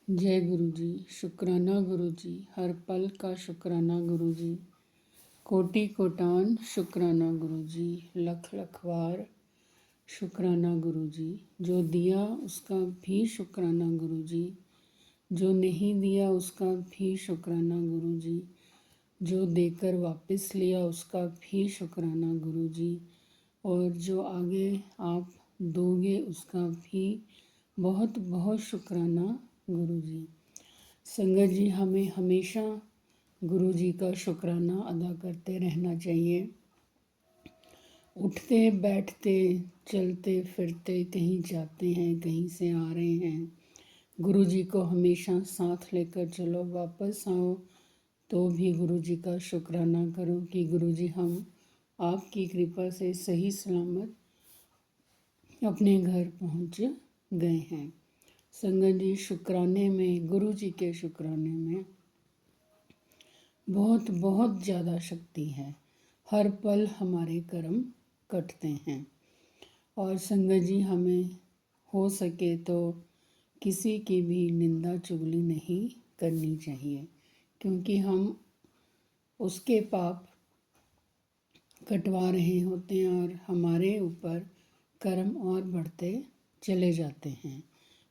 जय गुरु जी। शुक्राना गुरु जी, हर पल का शुक्राना गुरु जी। कोटि कोटान शुक्राना गुरु जी, लख लख बार शुक्राना गुरु जी। जो दिया उसका भी शुक्राना गुरु जी, जो नहीं दिया उसका भी शुक्राना गुरु जी, जो देकर वापस लिया उसका भी शुक्राना गुरु जी, और जो आगे आप दोगे उसका भी बहुत बहुत शुक्राना गुरु जी। संगत जी, हमें हमेशा गुरु जी का शुक्राना अदा करते रहना चाहिए। उठते बैठते चलते फिरते कहीं जाते हैं, कहीं से आ रहे हैं, गुरु जी को हमेशा साथ लेकर चलो। वापस आओ तो भी गुरु जी का शुक्राना करो कि गुरु जी हम आपकी कृपा से सही सलामत अपने घर पहुंच गए हैं। संगत जी, शुक्राने में, गुरु जी के शुक्राने में बहुत बहुत ज़्यादा शक्ति है। हर पल हमारे कर्म कटते हैं। और संगत जी, हमें हो सके तो किसी की भी निंदा चुगली नहीं करनी चाहिए, क्योंकि हम उसके पाप कटवा रहे होते हैं और हमारे ऊपर कर्म और बढ़ते चले जाते हैं।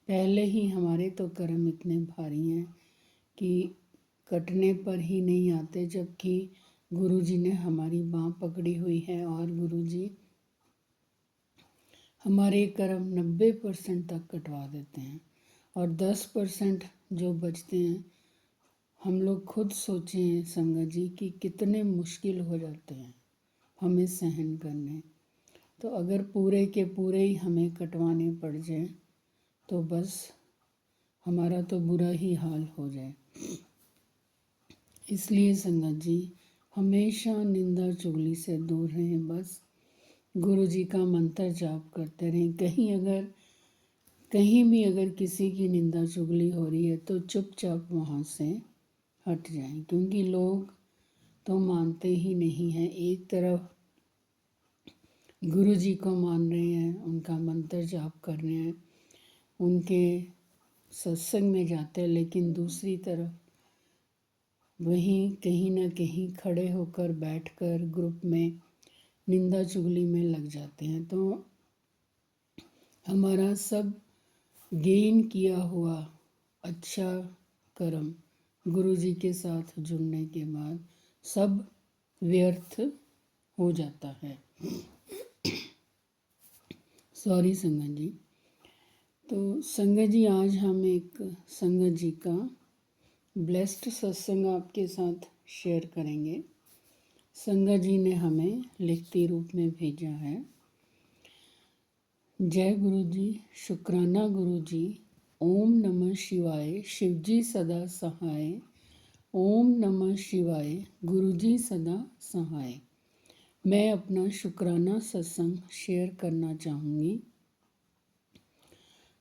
पहले ही हमारे तो कर्म इतने भारी हैं कि कटने पर ही नहीं आते, जबकि गुरु जी ने हमारी बाँह पकड़ी हुई है और गुरु जी हमारे कर्म 90% तक कटवा देते हैं, और 10% जो बचते हैं हम लोग खुद सोचें संगत जी कि कितने मुश्किल हो जाते हैं हमें सहन करने। तो अगर पूरे के पूरे ही हमें कटवाने पड़ जाए तो बस हमारा तो बुरा ही हाल हो जाए। इसलिए संगत जी, हमेशा निंदा चुगली से दूर रहें। बस गुरु जी का मंत्र जाप करते रहें। कहीं भी अगर किसी की निंदा चुगली हो रही है तो चुपचाप वहाँ से हट जाएं, क्योंकि लोग तो मानते ही नहीं हैं। एक तरफ गुरु जी को मान रहे हैं, उनका मंत्र जाप कर रहे हैं, उनके सत्संग में जाते हैं, लेकिन दूसरी तरफ वहीं कहीं ना कहीं खड़े होकर बैठकर ग्रुप में निंदा चुगली में लग जाते हैं। तो हमारा सब गेन किया हुआ अच्छा कर्म गुरु जी के साथ जुड़ने के बाद सब व्यर्थ हो जाता है। सॉरी संगत जी। तो संगत जी, आज हम एक संगत जी का ब्लेस्ड सत्संग आपके साथ शेयर करेंगे। संगत जी ने हमें लिखती रूप में भेजा है। जय गुरु जी, शुक्राना गुरु जी। ओम नमः शिवाय, शिव जी सदा सहाय। ओम नमः शिवाय, गुरु जी सदा सहाय। मैं अपना शुक्राना सत्संग शेयर करना चाहूँगी।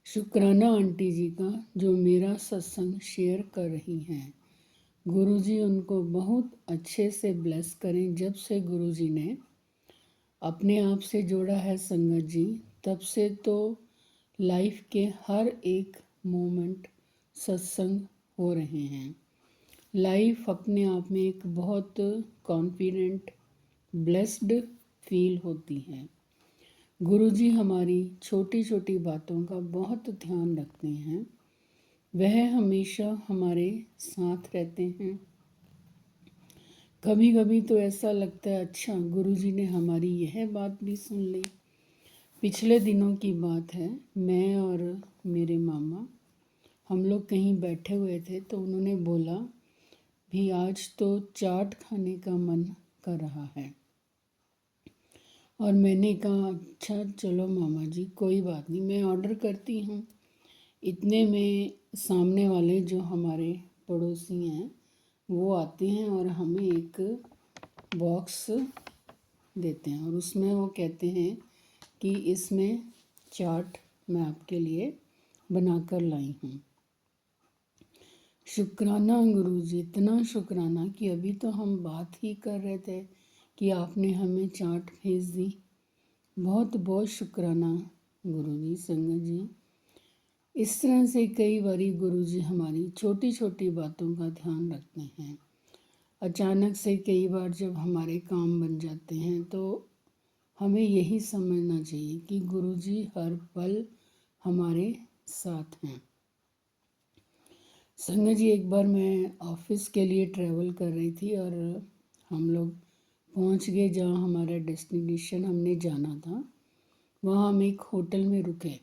शुक्राना आंटी जी का, जो मेरा सत्संग शेयर कर रही हैं। गुरु जी उनको बहुत अच्छे से ब्लेस करें। जब से गुरु जी ने अपने आप से जोड़ा है संगत जी, तब से तो लाइफ के हर एक मोमेंट सत्संग हो रहे हैं। लाइफ अपने आप में एक बहुत कॉन्फिडेंट, ब्लेस्ड फील होती है। गुरु जी हमारी छोटी छोटी बातों का बहुत ध्यान रखते हैं। वह हमेशा हमारे साथ रहते हैं। कभी कभी तो ऐसा लगता है, अच्छा गुरु जी ने हमारी यह बात भी सुन ली। पिछले दिनों की बात है, मैं और मेरे मामा हम लोग कहीं बैठे हुए थे, तो उन्होंने बोला, भी आज तो चाट खाने का मन कर रहा है। और मैंने कहा, अच्छा चलो मामा जी, कोई बात नहीं, मैं ऑर्डर करती हूँ। इतने में सामने वाले जो हमारे पड़ोसी हैं वो आते हैं और हमें एक बॉक्स देते हैं, और उसमें वो कहते हैं कि इसमें चाट मैं आपके लिए बनाकर लाई हूँ। शुक्राना गुरु जी, इतना शुक्राना कि अभी तो हम बात ही कर रहे थे कि आपने हमें चाट भेज दी। बहुत बहुत शुक्राना गुरु जी। संगत जी, इस तरह से कई बारी गुरुजी हमारी छोटी छोटी बातों का ध्यान रखते हैं। अचानक से कई बार जब हमारे काम बन जाते हैं तो हमें यही समझना चाहिए कि गुरुजी हर पल हमारे साथ हैं। संगत जी, एक बार मैं ऑफिस के लिए ट्रैवल कर रही थी और हम लोग पहुंच गए जहां हमारा डेस्टिनेशन हमने जाना था। वहां हम एक होटल में रुके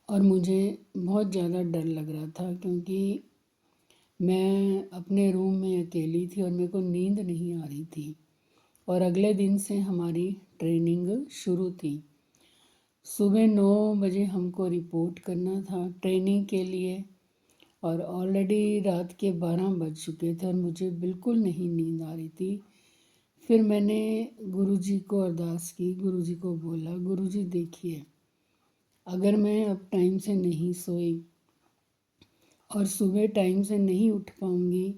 और मुझे बहुत ज़्यादा डर लग रहा था क्योंकि मैं अपने रूम में अकेली थी और मेरे को नींद नहीं आ रही थी। और अगले दिन से हमारी ट्रेनिंग शुरू थी। सुबह 9 बजे हमको रिपोर्ट करना था ट्रेनिंग के लिए और ऑलरेडी रात के 12 बज चुके थे और मुझे बिल्कुल नहीं नींद आ रही थी। फिर मैंने गुरुजी को अरदास की, गुरुजी को बोला, गुरुजी देखिए, अगर मैं अब टाइम से नहीं सोई और सुबह टाइम से नहीं उठ पाऊँगी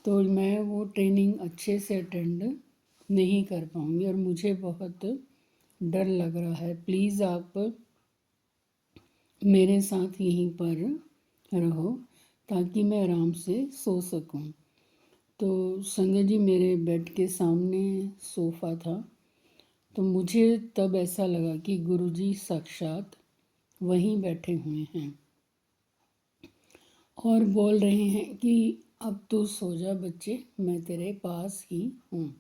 तो मैं वो ट्रेनिंग अच्छे से अटेंड नहीं कर पाऊँगी और मुझे बहुत डर लग रहा है। प्लीज़ आप मेरे साथ यहीं पर रहो ताकि मैं आराम से सो सकूं। तो संगत जी, मेरे बेड के सामने सोफ़ा था, तो मुझे तब ऐसा लगा कि गुरुजी साक्षात वहीं बैठे हुए हैं और बोल रहे हैं कि अब तू सो जा बच्चे, मैं तेरे पास ही हूँ।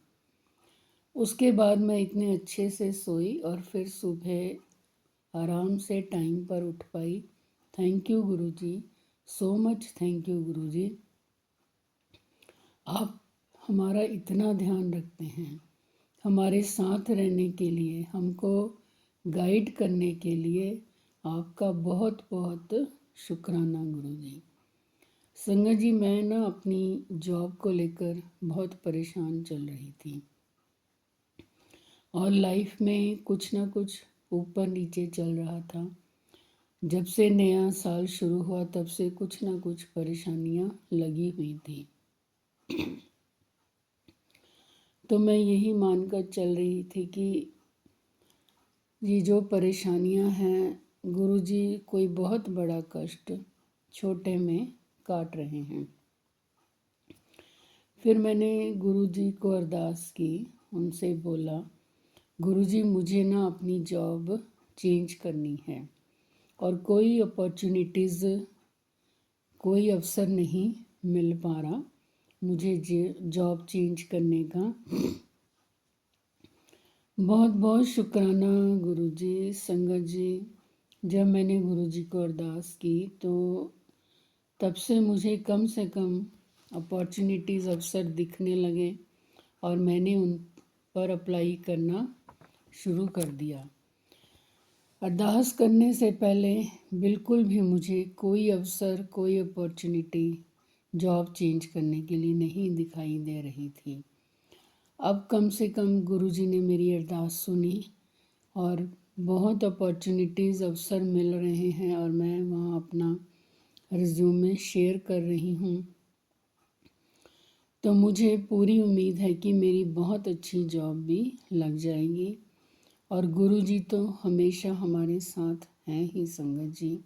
उसके बाद मैं इतने अच्छे से सोई और फिर सुबह आराम से टाइम पर उठ पाई। Thank you Guruji, so much thank you Guruji. आप हमारा इतना ध्यान रखते हैं, हमारे साथ रहने के लिए, हमको गाइड करने के लिए आपका बहुत बहुत शुक्राना गुरुजी। संगत जी, मैं ना अपनी जॉब को लेकर बहुत परेशान चल रही थी और लाइफ में कुछ ना कुछ ऊपर नीचे चल रहा था। जब से नया साल शुरू हुआ तब से कुछ ना कुछ परेशानियां लगी हुई थी। तो मैं यही मानकर चल रही थी कि ये जो परेशानियां हैं, गुरुजी कोई बहुत बड़ा कष्ट छोटे में काट रहे हैं। फिर मैंने गुरुजी को अरदास की, उनसे बोला, गुरुजी मुझे ना अपनी जॉब चेंज करनी है और कोई अपॉर्चुनिटीज़, कोई अवसर नहीं मिल पा रहा मुझे जॉब चेंज करने का। बहुत बहुत शुक्राना गुरुजी। संगत जी, जब मैंने गुरुजी को अरदास की तो तब से मुझे कम से कम अपॉर्चुनिटीज़, अवसर दिखने लगे और मैंने उन पर अप्लाई करना शुरू कर दिया। अरदास करने से पहले बिल्कुल भी मुझे कोई अवसर, कोई अपॉर्चुनिटी जॉब चेंज करने के लिए नहीं दिखाई दे रही थी। अब कम से कम गुरुजी ने मेरी अरदास सुनी और बहुत अपॉर्चुनिटीज़, अवसर मिल रहे हैं और मैं वहाँ अपना रिज्यूमे शेयर कर रही हूँ। तो मुझे पूरी उम्मीद है कि मेरी बहुत अच्छी जॉब भी लग जाएगी और गुरुजी तो हमेशा हमारे साथ हैं ही। संगत जी,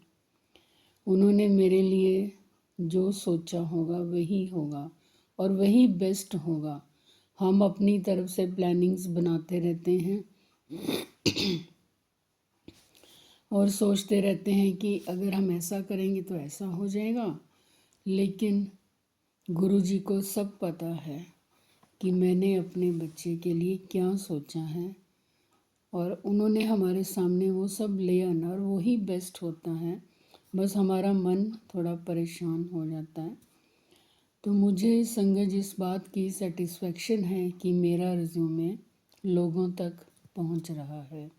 उन्होंने मेरे लिए जो सोचा होगा वही होगा और वही बेस्ट होगा। हम अपनी तरफ से प्लानिंग्स बनाते रहते हैं और सोचते रहते हैं कि अगर हम ऐसा करेंगे तो ऐसा हो जाएगा, लेकिन गुरुजी को सब पता है कि मैंने अपने बच्चे के लिए क्या सोचा है और उन्होंने हमारे सामने वो सब ले आना और वही बेस्ट होता है। बस हमारा मन थोड़ा परेशान हो जाता है। तो मुझे संगत जी, इस बात की सेटिस्फेक्शन है कि मेरा रिज्यूमे लोगों तक पहुंच रहा है।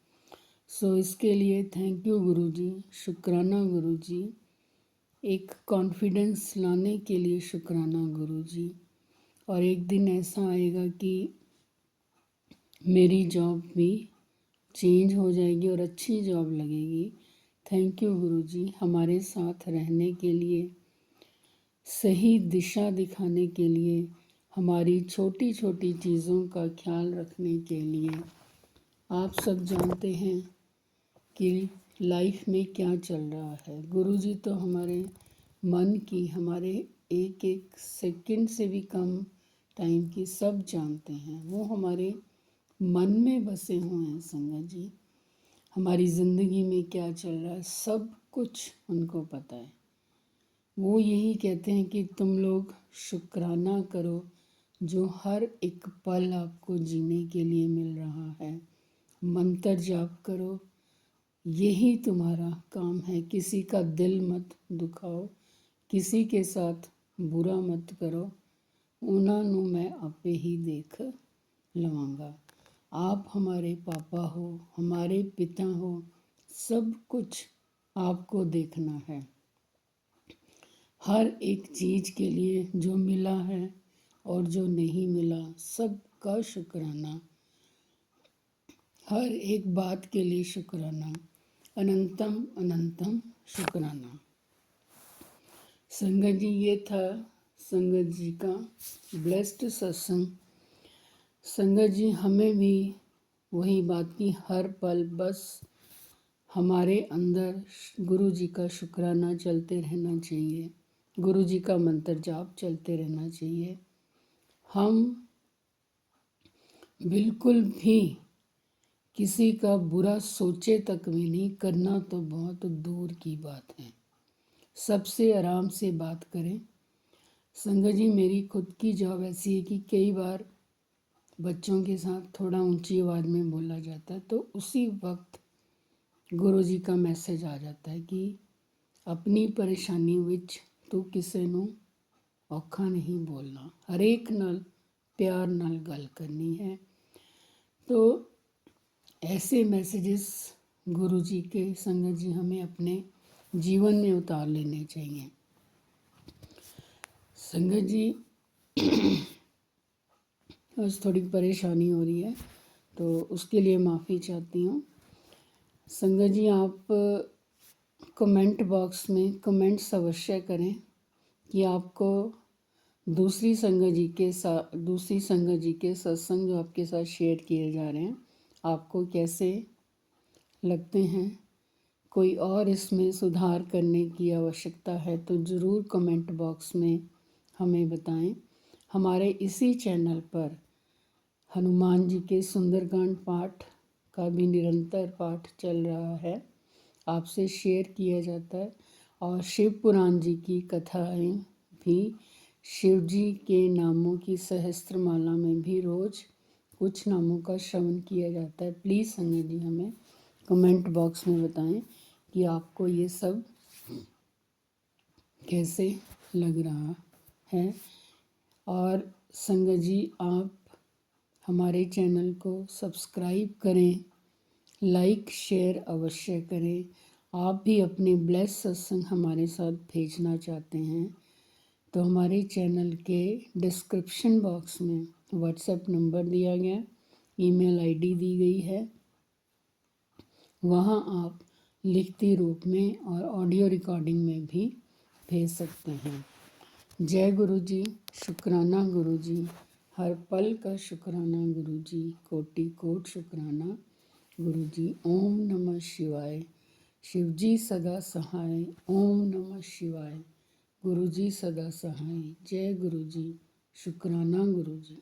सो इसके लिए थैंक यू गुरुजी, शुक्राना गुरुजी। एक कॉन्फिडेंस लाने के लिए शुक्राना गुरुजी। और एक दिन ऐसा आएगा कि मेरी जॉब भी चेंज हो जाएगी और अच्छी जॉब लगेगी। थैंक यू गुरुजी, हमारे साथ रहने के लिए, सही दिशा दिखाने के लिए, हमारी छोटी छोटी चीज़ों का ख्याल रखने के लिए। आप सब जानते हैं कि लाइफ में क्या चल रहा है। गुरुजी तो हमारे मन की, हमारे एक एक सेकंड से भी कम टाइम की सब जानते हैं। वो हमारे मन में बसे हुए हैं संगत जी। हमारी ज़िंदगी में क्या चल रहा है सब कुछ उनको पता है। वो यही कहते हैं कि तुम लोग शुक्राना करो जो हर एक पल आपको जीने के लिए मिल रहा है। मंत्र जाप करो, यही तुम्हारा काम है। किसी का दिल मत दुखाओ, किसी के साथ बुरा मत करो। ਉਹਨਾਂ ਨੂੰ मैं आपे ही देख लवांगा। आप हमारे पापा हो, हमारे पिता हो, सब कुछ आपको देखना है। हर एक चीज़ के लिए जो मिला है और जो नहीं मिला सबका शुक्राना। हर एक बात के लिए शुक्राना। अनंतम अनंतम शुक्राना। संगत जी, ये था संगत जी का ब्लेस्ड सत्संग। संगत जी, हमें भी वही बात की हर पल बस हमारे अंदर गुरु जी का शुक्राना चलते रहना चाहिए, गुरु जी का मंत्र जाप चलते रहना चाहिए। हम बिल्कुल भी किसी का बुरा सोचे तक भी नहीं, करना तो बहुत दूर की बात है। सबसे आराम से बात करें। संगत जी, मेरी खुद की जॉब ऐसी है कि कई बार बच्चों के साथ थोड़ा ऊंची आवाज़ में बोला जाता है, तो उसी वक्त गुरु जी का मैसेज आ जाता है कि अपनी परेशानी विच तू किसी ਨੂੰ ਔਖਾ नहीं बोलना, हर एक नाल प्यार नाल गल करनी है। तो ऐसे मैसेजेस गुरु जी के संगत जी हमें अपने जीवन में उतार लेने चाहिए। संगत जी, बस थोड़ी परेशानी हो रही है तो उसके लिए माफ़ी चाहती हूँ। संगत जी, आप कमेंट बॉक्स में कमेंट्स अवश्य करें कि आपको दूसरी संगत जी के सत्संग जो आपके साथ शेयर किए जा रहे हैं आपको कैसे लगते हैं। कोई और इसमें सुधार करने की आवश्यकता है तो ज़रूर कमेंट बॉक्स में हमें बताएं। हमारे इसी चैनल पर हनुमान जी के सुंदरकांड पाठ का भी निरंतर पाठ चल रहा है, आपसे शेयर किया जाता है। और शिव पुराण जी की कथाएं भी, शिव जी के नामों की सहस्त्रमाला में भी रोज़ कुछ नामों का श्रवण किया जाता है। प्लीज़ संगत जी हमें कमेंट बॉक्स में बताएं कि आपको ये सब कैसे लग रहा है। और संगत जी, आप हमारे चैनल को सब्सक्राइब करें, लाइक शेयर अवश्य करें। आप भी अपने ब्लेस सत्संग हमारे साथ भेजना चाहते हैं तो हमारे चैनल के डिस्क्रिप्शन बॉक्स में व्हाट्सएप नंबर दिया गया, ईमेल आईडी दी गई है, वहाँ आप लिखती रूप में और ऑडियो रिकॉर्डिंग में भी भेज सकते हैं। जय गुरु जी, शुक्राना गुरु जी, हर पल का शुक्राना गुरु जी, कोटि कोट शुक्राना गुरु जी। ओम नमः शिवाय। शिव जी सदा सहाय। ओम नमः शिवाय। गुरु जी सदा सहाय। जय गुरु जी, शुक्राना गुरु जी।